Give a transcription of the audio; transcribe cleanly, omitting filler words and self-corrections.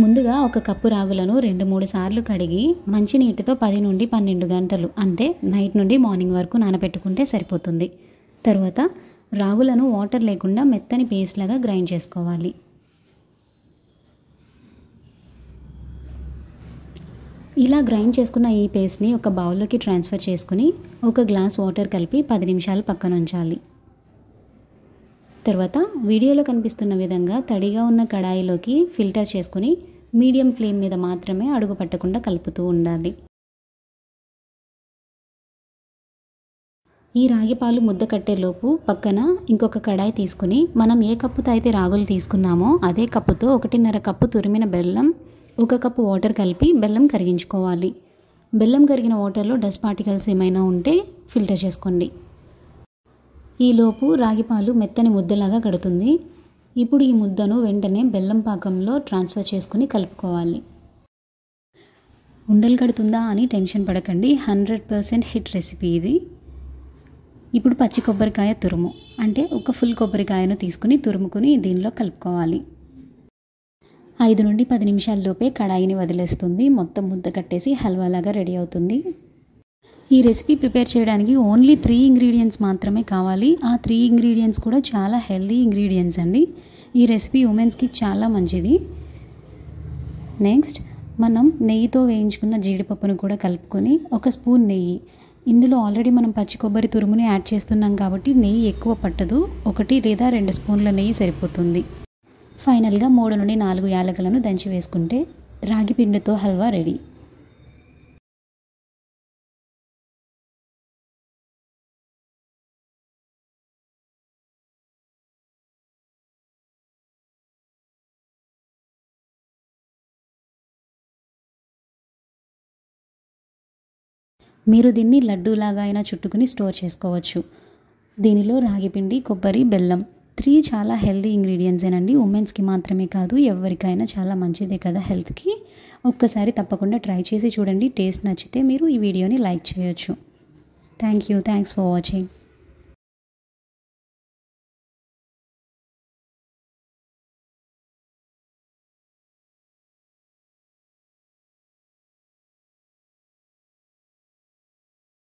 ముందుగా ఒక కప్పు రాగులను 2-3 సార్లు కడిగి మంచినీటితో 10 నుండి 12 గంటలు అంటే నైట్ నుండి మార్నింగ్ వరకు నానబెట్టుకుంటే సరిపోతుంది. తర్వాత రాగులను వాటర్ లేకుండా మెత్తని పేస్ట్ లాగా గ్రైండ్ చేసుకోవాలి. ఇలా గ్రైండ్ చేసుకున్న ఈ పేస్ట్ని ఒక బౌల్లోకి ట్రాన్స్ఫర్ చేసుకుని 1 గ్లాస్ వాటర్ కలిపి 10 నిమిషాలు పక్కన ఉంచాలి. తర్వాత వీడియోలో కనిపిస్తున్న విధంగా తడిగా ఉన్న కడాయిలోకి ఫిల్టర్ చేసుకుని మీడియం ఫ్లేమ్ మీద మాత్రమే అడుగు పట్టకుండా కలుపుతూ ఉండాలి. ఈ రాగి పాలు ముద్ద కట్టేలోపు పక్కన ఇంకొక కడాయి తీసుకుని మనం ఏ కప్పుతో అయితే రాగులు తీసుకున్నామో అదే కప్పుతో 1.5 కప్పు తురిమిన బెల్లం, 1 కప్పు వాటర్ కలిపి బెల్లం కరిగించుకోవాలి. బెల్లం కరిగిన వాటర్లో డస్ట్ పార్టికల్స్ ఏమైనా ఉంటే ఫిల్టర్ చేసుకోండి. ఈలోపు రాగిపాలు మెత్తని ముద్దలాగా కడుతుంది. ఇప్పుడు ఈ ముద్దను వెంటనే బెల్లం పాకంలో ట్రాన్స్ఫర్ చేసుకుని కలుపుకోవాలి. ఉండలు కడుతుందా అని టెన్షన్ పడకండి, 100% హిట్ రెసిపీ ఇది. ఇప్పుడు పచ్చి కొబ్బరికాయ తురుము అంటే ఒక ఫుల్ కొబ్బరికాయను తీసుకుని తురుముకుని దీనిలో కలుపుకోవాలి. 5 నుండి 10 నిమిషాల్లోపే కడాయిని వదిలేస్తుంది. మొత్తం ముద్ద కట్టేసి హల్వాలాగా రెడీ అవుతుంది. ఈ రెసిపీ ప్రిపేర్ చేయడానికి ఓన్లీ 3 ఇంగ్రీడియంట్స్ మాత్రమే కావాలి. ఆ 3 ఇంగ్రీడియంట్స్ కూడా చాలా హెల్దీ ఇంగ్రీడియంట్స్ అండి. ఈ రెసిపీ ఉమెన్స్కి చాలా మంచిది. నెక్స్ట్ మనం నెయ్యితో వేయించుకున్న జీడిపప్పును కూడా కలుపుకొని 1 స్పూన్ నెయ్యి, ఇందులో ఆల్రెడీ మనం పచ్చి కొబ్బరి తురుముని యాడ్ చేస్తున్నాం కాబట్టి నెయ్యి ఎక్కువ పట్టదు, 1 లేదా 2 స్పూన్ల నెయ్యి సరిపోతుంది. ఫైనల్గా 3 నుండి 4 యాలకులను దంచి వేసుకుంటే రాగి పిండితో హల్వా రెడీ. మీరు దీన్ని లడ్డూలాగా అయినా చుట్టుకుని స్టోర్ చేసుకోవచ్చు. దీనిలో రాగిపిండి, కొబ్బరి, బెల్లం 3 చాలా హెల్దీ ఇంగ్రీడియంట్సేనండి. ఉమెన్స్కి మాత్రమే కాదు ఎవరికైనా చాలా మంచిదే కదా హెల్త్కి. ఒక్కసారి తప్పకుండా ట్రై చేసి చూడండి. టేస్ట్ నచ్చితే మీరు ఈ వీడియోని లైక్ చేయొచ్చు. Thanks for watching.